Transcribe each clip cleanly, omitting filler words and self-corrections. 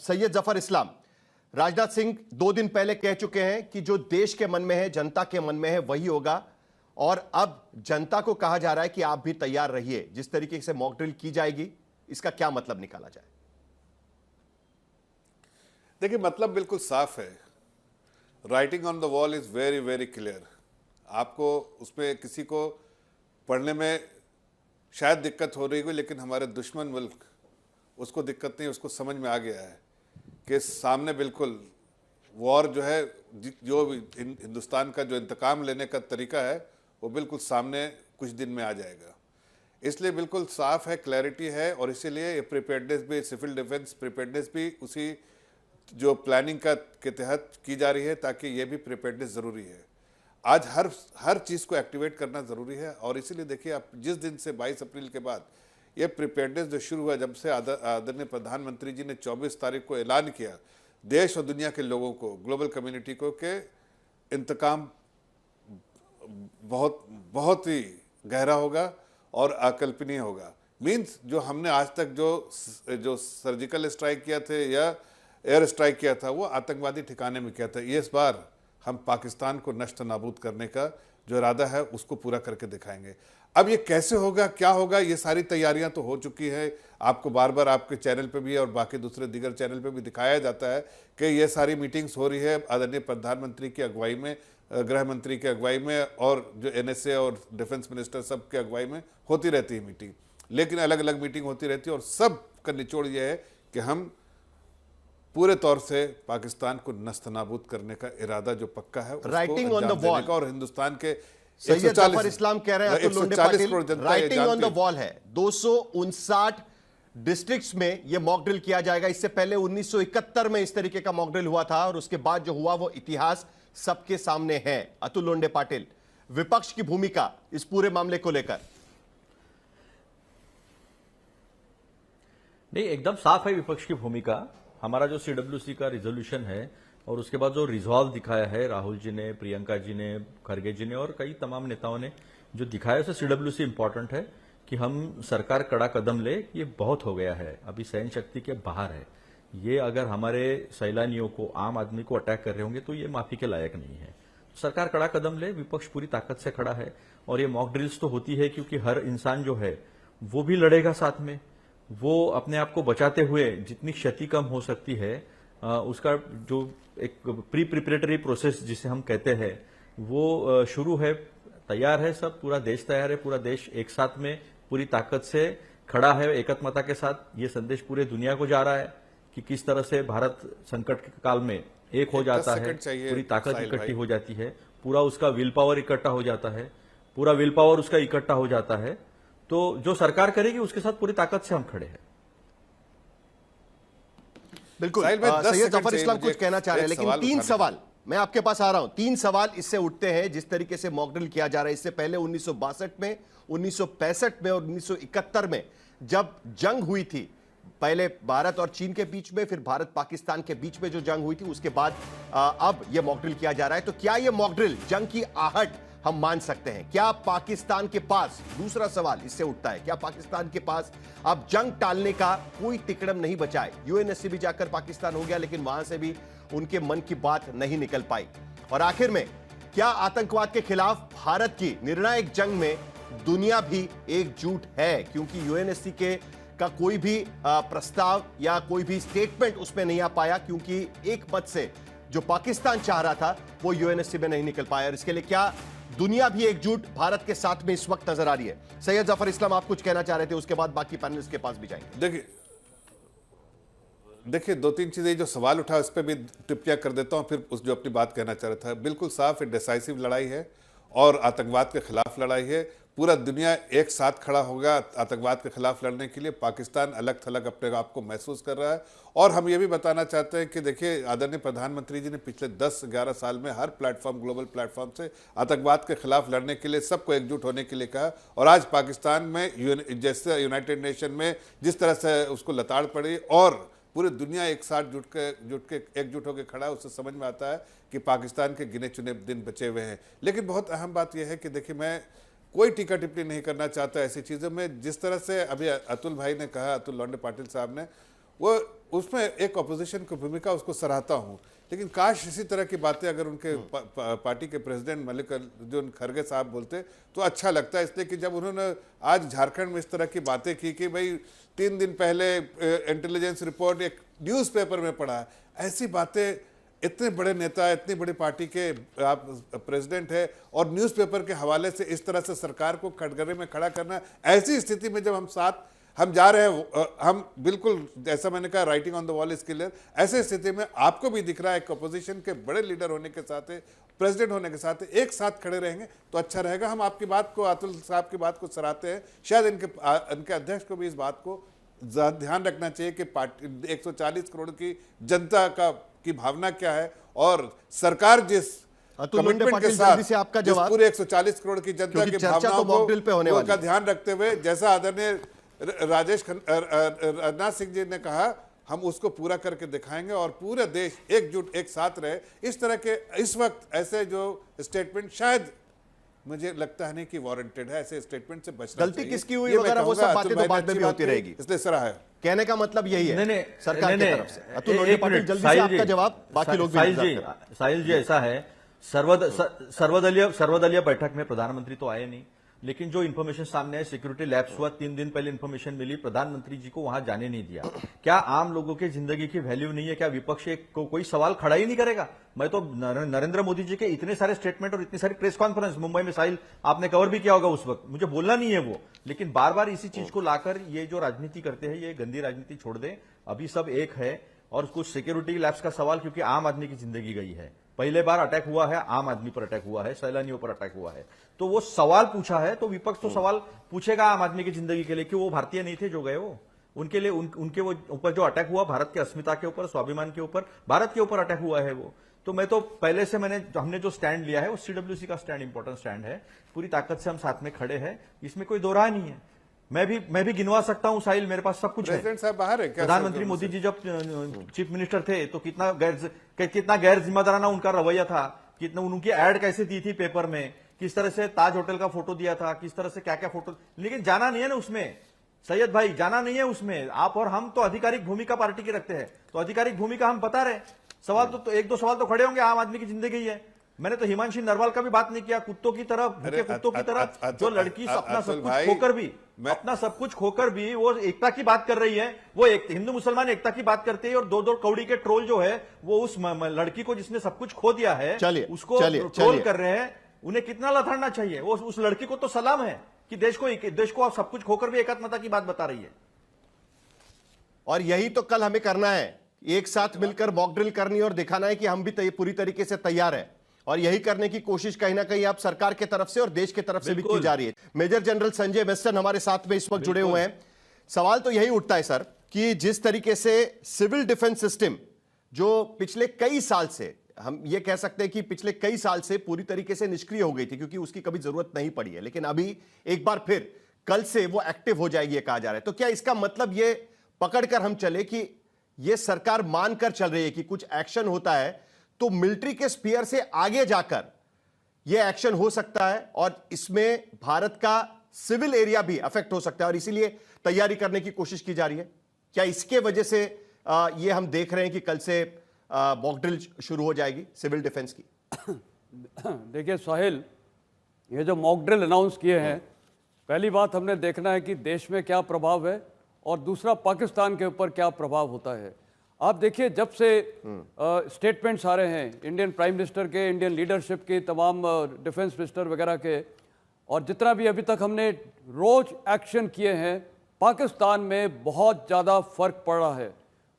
सैयद जफर इस्लाम, राजनाथ सिंह 2 दिन पहले कह चुके हैं कि जो देश के मन में है, जनता के मन में है, वही होगा। और अब जनता को कहा जा रहा है कि आप भी तैयार रहिए। जिस तरीके से मॉक ड्रिल की जाएगी, इसका क्या मतलब निकाला जाए? देखिए, मतलब बिल्कुल साफ है। Writing on the wall is very very clear. आपको उसमें किसी को पढ़ने में शायद दिक्कत हो रही हो, लेकिन हमारे दुश्मन मुल्क उसको दिक्कत नहीं, उसको समझ में आ गया है कि सामने बिल्कुल वॉर जो है, जो हिंदुस्तान का जो इंतकाम लेने का तरीका है, वो बिल्कुल सामने कुछ दिन में आ जाएगा। इसलिए बिल्कुल साफ है, क्लैरिटी है। और इसीलिए ये प्रिपेयर्डनेस भी, सिविल डिफेंस प्रिपेयर्डनेस भी उसी जो प्लानिंग का के तहत की जा रही है, ताकि ये भी प्रिपेयर्डनेस ज़रूरी है। आज हर चीज़ को एक्टिवेट करना ज़रूरी है। और इसीलिए देखिए, आप जिस दिन से 22 अप्रैल के बाद ये प्रिपेयर्डनेस जो शुरू हुआ, जब से आदरणीय प्रधानमंत्री जी ने 24 तारीख को ऐलान किया देश और दुनिया के लोगों को, ग्लोबल कम्युनिटी को, कि इंतकाम बहुत ही गहरा होगा और अकल्पनीय होगा। मीन्स जो हमने आज तक जो सर्जिकल स्ट्राइक किया थे या एयर स्ट्राइक किया था, वो आतंकवादी ठिकाने में किया था। ये इस बार हम पाकिस्तान को नष्ट नाबूद करने का जो इरादा है, उसको पूरा करके दिखाएंगे। अब ये कैसे होगा, क्या होगा, ये सारी तैयारियां तो हो चुकी है। आपको बार बार आपके चैनल पे भी और बाकी दूसरे दीगर चैनल पे भी दिखाया जाता है कि ये सारी मीटिंग्स हो रही है आदरणीय प्रधानमंत्री की अगुवाई में, गृह मंत्री की अगुवाई में, और जो NSA और डिफेंस मिनिस्टर सब की अगुवाई में होती रहती है मीटिंग। लेकिन अलग अलग मीटिंग होती रहती है, और सब का निचोड़ यह है कि हम पूरे तौर से पाकिस्तान को नस्तनाबूद करने का इरादा जो पक्का है, राइटिंग ऑन द वॉल। और हिंदुस्तान के सैयद जफर इस्लाम कह रहे हैं, Atul Londhe Patil, writing on the wall है। 259 डिस्ट्रिक्ट्स में यह मॉक ड्रिल किया जाएगा। इससे पहले 1971 में इस तरीके का मॉक ड्रिल हुआ था, और उसके बाद जो हुआ वो इतिहास सबके सामने है। अतुल लोंढे पाटिल, विपक्ष की भूमिका इस पूरे मामले को लेकर? नहीं, एकदम साफ है विपक्ष की भूमिका। हमारा जो CWC का रिजोल्यूशन है और उसके बाद जो रिजॉल्व दिखाया है राहुल जी ने, प्रियंका जी ने, खरगे जी ने और कई तमाम नेताओं ने जो दिखाया, उसे CWC इंपॉर्टेंट है कि हम सरकार कड़ा कदम ले। ये बहुत हो गया है, अभी सहन शक्ति के बाहर है। ये अगर हमारे सैलानियों को, आम आदमी को अटैक कर रहे होंगे तो ये माफी के लायक नहीं है। सरकार कड़ा कदम ले, विपक्ष पूरी ताकत से खड़ा है। और ये मॉक ड्रिल्स तो होती है क्योंकि हर इंसान जो है वो भी लड़ेगा साथ में। वो अपने आप को बचाते हुए जितनी क्षति कम हो सकती है, उसका जो एक प्री प्रिपरेटरी प्रोसेस जिसे हम कहते हैं, वो शुरू है, तैयार है। सब पूरा देश तैयार है, पूरा देश एक साथ में पूरी ताकत से खड़ा है, एकत्मता के साथ। ये संदेश पूरे दुनिया को जा रहा है कि किस तरह से भारत संकट के काल में एक हो जाता है, पूरी ताकत इकट्ठी हो जाती है, पूरा उसका विल पावर इकट्ठा हो जाता है, पूरा विल पावर उसका इकट्ठा हो जाता है। तो जो सरकार करेगी उसके साथ पूरी ताकत से हम खड़े हैं। बिल्कुल। सैयद जफर इस्लाम कुछ कहना चाह रहे हैं, लेकिन 3 सवाल मैं आपके पास आ रहा हूं। 3 सवाल इससे उठते हैं जिस तरीके से मॉक ड्रिल किया जा रहा है। इससे पहले 1962 में, 1965 में और 1971 में जब जंग हुई थी, पहले भारत और चीन के बीच में, फिर भारत पाकिस्तान के बीच में जो जंग हुई थी, उसके बाद अब यह मॉक ड्रिल किया जा रहा है। तो क्या यह मॉक ड्रिल जंग की आहट हम मान सकते हैं? क्या पाकिस्तान के पास, दूसरा सवाल इससे उठता है, क्या पाकिस्तान के पास अब जंग टालने का कोई तिकड़म नहीं बचा है? UNSC भी जाकर पाकिस्तान हो गया, लेकिन वहां से भी उनके मन की बात नहीं निकल पाई। और आखिर में, क्या आतंकवाद के खिलाफ भारत की निर्णायक जंग में दुनिया भी एकजुट है? क्योंकि UNSC का कोई भी प्रस्ताव या कोई भी स्टेटमेंट उसमें नहीं आ पाया, क्योंकि एक मत से जो पाकिस्तान चाह रहा था वो UNSC में नहीं निकल पाया। और इसके लिए क्या दुनिया भी एकजुट भारत के साथ में इस वक्त नजर आ रही है? सैयद जफर इस्लाम, आप कुछ कहना चाह रहे थे, उसके बाद बाकी पैनलिस्ट के पास भी जाएंगे। देखिए 2-3 चीजें जो सवाल उठा उस पर भी टिप्पणियां कर देता हूं, फिर उस जो अपनी बात कहना चाह रहा था। बिल्कुल साफ है, डिसाइसिव लड़ाई है और आतंकवाद के खिलाफ लड़ाई है। पूरा दुनिया एक साथ खड़ा होगा आतंकवाद के खिलाफ लड़ने के लिए। पाकिस्तान अलग थलग अपने आप को महसूस कर रहा है। और हम ये भी बताना चाहते हैं कि देखिए, आदरणीय प्रधानमंत्री जी ने पिछले 10-11 साल में हर प्लेटफॉर्म, ग्लोबल प्लेटफॉर्म से आतंकवाद के खिलाफ लड़ने के लिए सबको एकजुट होने के लिए कहा। और आज पाकिस्तान में जैसे यूनाइटेड नेशन में जिस तरह से उसको लताड़ पड़ी और पूरी दुनिया एक साथ जुट के एकजुट होकर खड़ा है, उससे समझ में आता है कि पाकिस्तान के गिने चुने दिन बचे हुए हैं। लेकिन बहुत अहम बात यह है कि देखिए, मैं कोई टीका टिप्पणी नहीं करना चाहता ऐसी चीज़ों में। जिस तरह से अभी अतुल भाई ने कहा, अतुल लोंढे पाटिल साहब ने, वो उसमें एक ऑपोजिशन की भूमिका उसको सराहता हूं, लेकिन काश इसी तरह की बातें अगर उनके पार्टी के प्रेसिडेंट मल्लिकार्जुन खड़गे साहब बोलते तो अच्छा लगता है। इसलिए कि जब उन्होंने आज झारखंड में इस तरह की बातें की कि भाई 3 दिन पहले इंटेलिजेंस रिपोर्ट एक न्यूज़पेपर में पढ़ा, ऐसी बातें इतने बड़े नेता, इतनी बड़ी पार्टी के आप प्रेसिडेंट है और न्यूज़पेपर के हवाले से इस तरह से सरकार को कटघरे में खड़ा करना, ऐसी स्थिति में जब हम जा रहे हैं, हम बिल्कुल जैसा मैंने कहा writing on the wall is clear, ऐसे स्थिति में आपको भी दिख रहा है एक अपोजिशन के बड़े लीडर होने के साथ, प्रेसिडेंट होने के साथ एक साथ खड़े रहेंगे तो अच्छा रहेगा। हम आपकी बात को, अतुल साहब की बात को सराहते हैं, शायद इनके अध्यक्ष को भी इस बात को ध्यान रखना चाहिए कि पार्टी 140 करोड़ की जनता की भावना क्या है और सरकार जिस कमिटमेंट के साथ आपका जवाब पूरे 140 करोड़ की जनता की भावनाओं का ध्यान रखते हुए, जैसा आदरणीय राजनाथ सिंह जी ने कहा, हम उसको पूरा करके दिखाएंगे और पूरे देश एकजुट एक साथ रहे। इस तरह के इस वक्त ऐसे जो स्टेटमेंट शायद मुझे लगता है नहीं कि वारंटेड है, ऐसे स्टेटमेंट से बचना चाहिए। गलती किसकी हुई वगैरह वो सब बातें तो बाद में भी होती रहेगी, इसलिए सराहा है। कहने का मतलब यही है नहीं, सरकार की तरफ से। अतुल पाटिल जल्दी से आपका जवाब, बाकी लोग भी। साहिल जी ऐसा है, सर्वदलीय बैठक में प्रधानमंत्री तो आए नहीं, लेकिन जो इन्फॉर्मेशन सामने है सिक्योरिटी लैप्स हुआ, 3 दिन पहले इन्फॉर्मेशन मिली, प्रधानमंत्री जी को वहां जाने नहीं दिया। क्या आम लोगों की जिंदगी की वैल्यू नहीं है? क्या विपक्ष को कोई सवाल खड़ा ही नहीं करेगा? मैं तो नरेंद्र मोदी जी के इतने सारे स्टेटमेंट और इतनी सारी प्रेस कॉन्फ्रेंस मुंबई में, साहिल आपने कवर भी किया होगा उस वक्त, मुझे बोलना नहीं है वो, लेकिन बार बार इसी चीज को लाकर ये जो राजनीति करते हैं, ये गंदी राजनीति छोड़ दें। अभी सब एक है और कुछ सिक्योरिटी लैप्स का सवाल, क्योंकि आम आदमी की जिंदगी गई है, पहले बार अटैक हुआ है, आम आदमी पर अटैक हुआ है, सैलानियों पर अटैक हुआ है, तो वो सवाल पूछा है, तो विपक्ष तो सवाल पूछेगा आम आदमी की जिंदगी के लिए कि वो भारतीय नहीं थे जो गए, वो उनके लिए उनके वो ऊपर जो अटैक हुआ, भारत की अस्मिता के ऊपर, स्वाभिमान के ऊपर, भारत के ऊपर अटैक हुआ है वो। तो मैं तो पहले से हमने जो स्टैंड लिया है वो सीडब्ल्यूसी का स्टैंड इंपॉर्टेंट स्टैंड है, पूरी ताकत से हम साथ में खड़े हैं, इसमें कोई दो राय नहीं है। मैं भी गिनवा सकता हूं साहिल, मेरे पास सब कुछ है। प्रेसिडेंट साहब बाहर है क्या? प्रधानमंत्री मोदी जी जब चीफ मिनिस्टर थे तो कितना गैर जिम्मेदाराना उनका रवैया था, कितना उनकी एड कैसे दी थी पेपर में, किस तरह से ताज होटल का फोटो दिया था, किस तरह से क्या क्या फोटो, लेकिन जाना नहीं है ना उसमें सैयद भाई, जाना नहीं है उसमें। आप और हम तो आधिकारिक भूमिका पार्टी की रखते हैं, तो आधिकारिक भूमिका हम बता रहे। सवाल तो एक दो सवाल तो खड़े होंगे, आम आदमी की जिंदगी है। मैंने तो हिमांशी नरवाल का भी बात नहीं किया, कुत्तों की तरह, भूखे कुत्तों की तरह, जो लड़की अपना सब कुछ खोकर भी वो एकता की बात कर रही है, वो एक हिंदू मुसलमान एकता की बात करते हैं, और दो कौड़ी के ट्रोल जो है वो उस लड़की को जिसने सब कुछ खो दिया है उसको ट्रोल कर रहे हैं। उन्हें कितना लथड़ना चाहिए? वो उस लड़की को तो सलाम है कि देश को आप सब कुछ खोकर भी एकात्मता की बात बता रही है। और यही तो कल हमें करना है, एक साथ मिलकर मॉक ड्रिल करनी और दिखाना है कि हम भी पूरी तरीके से तैयार हैं, और यही करने की कोशिश कहीं ना कहीं आप सरकार की तरफ से और देश की तरफ से भी की जा रही है। मेजर जनरल संजय वेस्टर्न हमारे साथ में इस वक्त जुड़े हुए हैं। सवाल तो यही उठता है सर कि जिस तरीके से सिविल डिफेंस सिस्टम जो पिछले कई साल से, हम ये कह सकते हैं कि पिछले कई साल से पूरी तरीके से निष्क्रिय हो गई थी क्योंकि उसकी कभी जरूरत नहीं पड़ी है, लेकिन अभी एक बार फिर कल से वो एक्टिव हो जाएगी, कहा जा रहा है। तो क्या इसका मतलब ये पकड़कर हम चले कि ये सरकार मानकर चल रही है कि कुछ एक्शन होता है तो मिलिट्री के स्फीयर से आगे जाकर यह एक्शन हो सकता है और इसमें भारत का सिविल एरिया भी अफेक्ट हो सकता है, और इसीलिए तैयारी करने की कोशिश की जा रही है? क्या इसके वजह से ये हम देख रहे हैं कि कल से मॉक ड्रिल शुरू हो जाएगी सिविल डिफेंस की? देखिए साहिल, ये जो मॉक ड्रिल अनाउंस किए हैं, पहली बात हमने देखना है कि देश में क्या प्रभाव है और दूसरा पाकिस्तान के ऊपर क्या प्रभाव होता है। आप देखिए, जब से स्टेटमेंट्स आ रहे हैं इंडियन प्राइम मिनिस्टर के, इंडियन लीडरशिप के, तमाम डिफेंस मिनिस्टर वगैरह के, और जितना भी अभी तक हमने रोज एक्शन किए हैं, पाकिस्तान में बहुत ज़्यादा फर्क पड़ रहा है।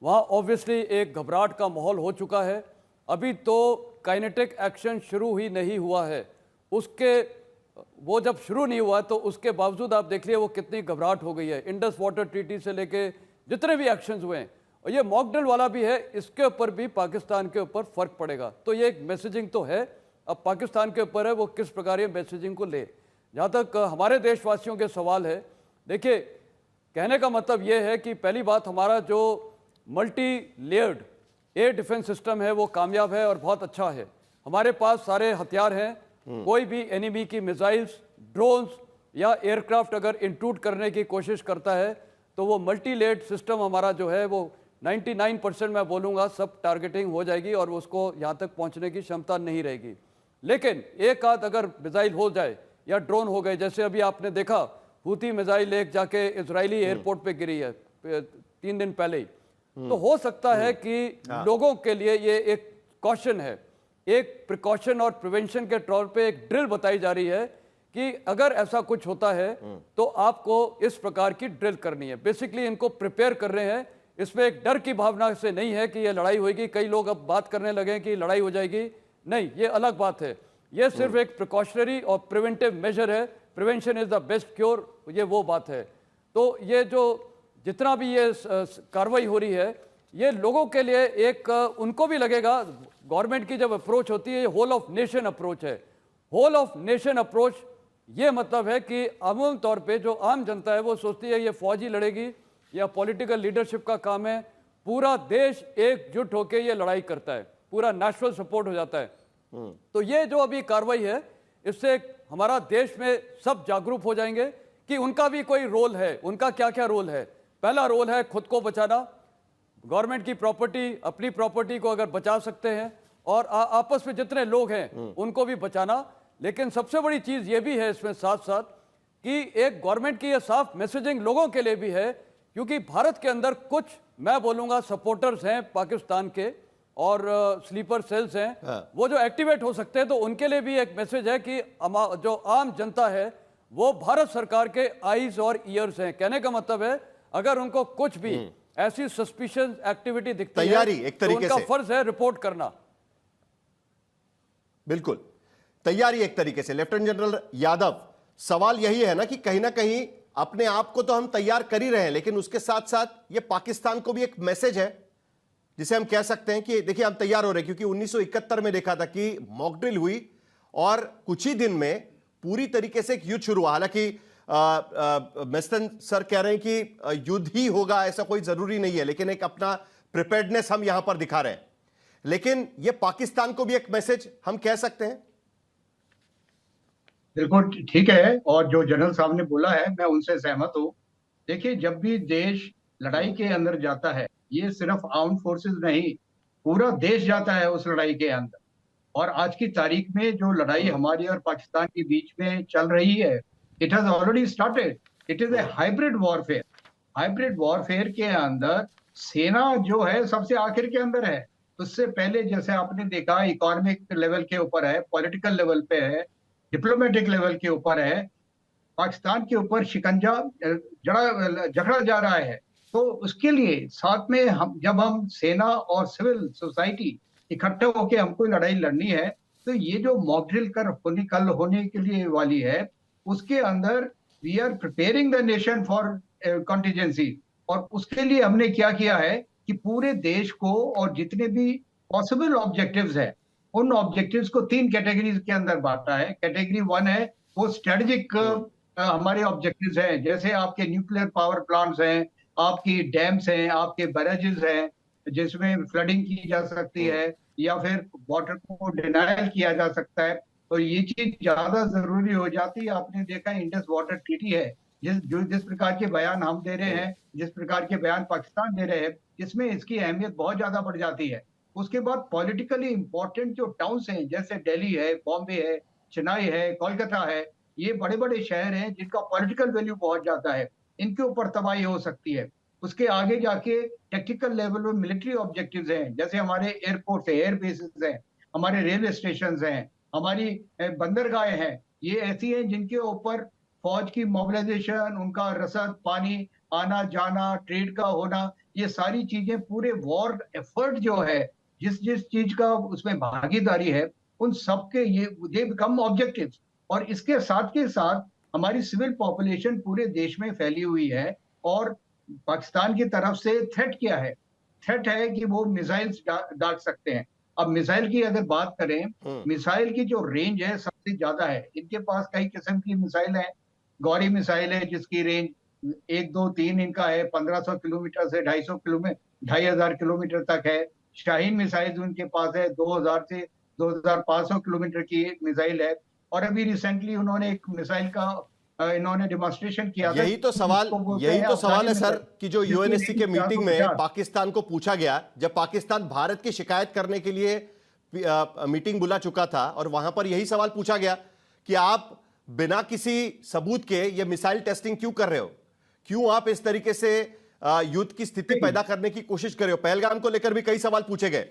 वहाँ ऑब्वियसली एक घबराहट का माहौल हो चुका है। अभी तो काइनेटिक एक्शन शुरू ही नहीं हुआ है, वो जब शुरू नहीं हुआ तो उसके बावजूद आप देख लिए वो कितनी घबराहट हो गई है। इंडस वाटर ट्रीटी से लेके जितने भी एक्शंस हुए हैं, और ये मॉक ड्रिल वाला भी है, इसके ऊपर भी पाकिस्तान के ऊपर फर्क पड़ेगा। तो ये एक मैसेजिंग तो है, अब पाकिस्तान के ऊपर है वो किस प्रकार ये मैसेजिंग को ले। जहाँ तक हमारे देशवासियों के सवाल है, देखिए कहने का मतलब ये है कि पहली बात, हमारा जो multi layered air defence system है वो कामयाब है और बहुत अच्छा है। हमारे पास सारे हथियार हैं, कोई भी एनिमी की मिसाइल्स, ड्रोन्स या एयरक्राफ्ट अगर इंट्रूड करने की कोशिश करता है तो वो मल्टी लेयर्ड सिस्टम हमारा जो है वो 99% मैं बोलूँगा सब टारगेटिंग हो जाएगी और उसको यहाँ तक पहुँचने की क्षमता नहीं रहेगी। लेकिन एक आध अगर मिसाइल हो जाए या ड्रोन हो गए, जैसे अभी आपने देखा हूती मिसाइल एक जाके इजरायली एयरपोर्ट पे गिरी है 3 दिन पहले ही, तो हो सकता है कि लोगों के लिए ये एक कॉशन है, एक प्रिकॉशन और प्रिवेंशन के तौर पे एक ड्रिल बताई जा रही है कि अगर ऐसा कुछ होता है तो आपको इस प्रकार की ड्रिल करनी है। बेसिकली इनको प्रिपेयर कर रहे हैं, इसमें एक डर की भावना से नहीं है कि ये लड़ाई होगी। कई लोग अब बात करने लगे कि लड़ाई हो जाएगी, नहीं, ये अलग बात है। ये सिर्फ एक प्रिकॉशनरी और प्रिवेंटिव मेजर है, prevention is the best cure, ये वो बात है। तो ये जो जितना भी ये कार्रवाई हो रही है, ये लोगों के लिए एक उनको भी लगेगा, गवर्नमेंट की जब अप्रोच होती है ये होल ऑफ नेशन अप्रोच है। होल ऑफ नेशन अप्रोच ये मतलब है कि आम तौर पे जो आम जनता है वो सोचती है ये फौजी लड़ेगी या पॉलिटिकल लीडरशिप का काम है, पूरा देश एकजुट होकर ये लड़ाई करता है, पूरा नेशनल सपोर्ट हो जाता है। तो ये जो अभी कार्रवाई है, इससे हमारा देश में सब जागरूक हो जाएंगे कि उनका भी कोई रोल है। उनका क्या क्या रोल है? पहला रोल है खुद को बचाना, गवर्नमेंट की प्रॉपर्टी, अपनी प्रॉपर्टी को अगर बचा सकते हैं, और आपस में जितने लोग हैं उनको भी बचाना। लेकिन सबसे बड़ी चीज ये भी है इसमें साथ साथ कि एक गवर्नमेंट की ये साफ मैसेजिंग लोगों के लिए भी है, क्योंकि भारत के अंदर कुछ मैं बोलूंगा सपोर्टर्स हैं पाकिस्तान के और स्लीपर सेल्स हैं, वो जो एक्टिवेट हो सकते हैं। तो उनके लिए भी एक मैसेज है कि जो आम जनता है वो भारत सरकार के आईज और ईयर्स हैं। कहने का मतलब है अगर उनको कुछ भी ऐसी सस्पिशियस एक्टिविटी दिखती है तैयारी एक तरीके तो उनका से फर्ज है रिपोर्ट करना। बिल्कुल तैयारी एक तरीके से। लेफ्टिनेंट जनरल यादव, सवाल यही है ना कि कहीं ना कहीं अपने आप को तो हम तैयार कर ही रहे हैं, लेकिन उसके साथ साथ ये पाकिस्तान को भी एक मैसेज है जिसे हम कह सकते हैं कि देखिए हम तैयार हो रहे हैं। क्योंकि 1971 में देखा था कि मॉक ड्रिल हुई और कुछ ही दिन में पूरी तरीके से एक युद्ध शुरू हुआ। हालांकि मेस्टन सर कह रहे हैं कि युद्ध ही होगा, ऐसा कोई जरूरी नहीं है, लेकिन एक अपना प्रिपेयर्डनेस हम यहां पर दिखा रहे हैं। लेकिन यह पाकिस्तान को भी एक मैसेज हम कह सकते हैं। बिल्कुल ठीक है, और जो जनरल साहब ने बोला है मैं उनसे सहमत हूँ। देखिए, जब भी देश लड़ाई के अंदर जाता है, ये सिर्फ आर्म्ड फोर्सेस नहीं, पूरा देश जाता है उस लड़ाई के अंदर। और आज की तारीख में जो लड़ाई हमारी और पाकिस्तान के बीच में चल रही है, it has already started. It is a hybrid warfare. Hybrid warfare के अंदर सेना जो है सबसे आखिर के अंदर है। उससे पहले जैसे आपने देखा इकोनॉमिक लेवल के ऊपर है, पॉलिटिकल लेवल पे है, डिप्लोमेटिक लेवल के ऊपर है, पाकिस्तान के ऊपर शिकंजा जकड़ा जा रहा है। तो उसके लिए साथ में जब हम सेना और सिविल सोसाइटी इकट्ठे होकर हमको लड़ाई लड़नी है, तो ये जो मॉक ड्रिल कल होने के लिए वाली है, उसके अंदर we are preparing the nation for contingency. और उसके लिए हमने क्या किया है कि पूरे देश को और जितने भी पॉसिबल ऑब्जेक्टिव्स है, उन ऑब्जेक्टिव्स को 3 कैटेगरीज के अंदर बांटा है। कैटेगरी 1 है वो स्ट्रेटेजिक हमारे ऑब्जेक्टिव्स हैं, जैसे आपके न्यूक्लियर पावर प्लांट्स हैं, आपकी डैम्स हैं, आपके बैरेजेस हैं जिसमें फ्लडिंग की जा सकती है या फिर वाटर को डिनाइल किया जा सकता है। तो ये चीज ज्यादा जरूरी हो जाती है। आपने देखा इंडस वाटर ट्रीटी है, जिस प्रकार के बयान हम दे रहे हैं, जिस प्रकार के बयान पाकिस्तान दे रहे हैं, इसमें इसकी अहमियत बहुत ज्यादा बढ़ जाती है। उसके बाद पॉलिटिकली इंपॉर्टेंट जो टाउन्स हैं, जैसे दिल्ली है, बॉम्बे है, चेन्नई है, कोलकाता है, ये बड़े बड़े शहर हैं जिनका पॉलिटिकल वैल्यू बहुत ज्यादा है, इनके ऊपर तबाही हो सकती है। उसके आगे जाके टेक्निकल लेवल में मिलिट्री ऑब्जेक्टिव्स हैं, जैसे हमारे एयरपोर्ट है, एयर बेसिस हैं, हमारे रेलवे स्टेशन हैं, हमारी बंदरगाहें हैं। ये ऐसी हैं जिनके ऊपर फौज की मोबिलाइजेशन, उनका रसद पानी आना जाना, ट्रेड का होना, ये सारी चीजें पूरे वॉर एफर्ट जो है, जिस जिस चीज का उसमें भागीदारी है, उन सबके ये बिकम ऑब्जेक्टिव्स। और इसके साथ के साथ हमारी सिविल पॉपुलेशन पूरे देश में फैली हुई है। और पाकिस्तान की तरफ से थ्रेट क्या है? थ्रेट है कि वो मिसाइल्स डाल सकते हैं। अब मिसाइल की अगर बात करें, मिसाइल की जो रेंज है सबसे ज्यादा है। इनके पास कई किस्म की मिसाइल है। गौरी मिसाइल है जिसकी रेंज 1, 2, 3 इनका है, 1500 किलोमीटर से 2,500 किलोमीटर तक है। शाहीन मिसाइल उनके पास है 2000 से 2500 किलोमीटर की मिसाइल है। और अभी रिसेंटली उन्होंने एक मिसाइल का इन्होंने डिमॉन्स्ट्रेशन किया था। यही तो सवाल है सर कि जो यूएनएससी के मीटिंग में पाकिस्तान को पूछा गया, जब पाकिस्तान भारत की शिकायत करने के लिए मीटिंग बुला चुका था, और वहां पर यही सवाल पूछा गया कि आप बिना किसी सबूत के ये मिसाइल टेस्टिंग क्यों कर रहे हो, क्यों आप इस तरीके से युद्ध की स्थिति पैदा करने की कोशिश कर रहे हो। पहलगाम को लेकर भी कई सवाल पूछे गए।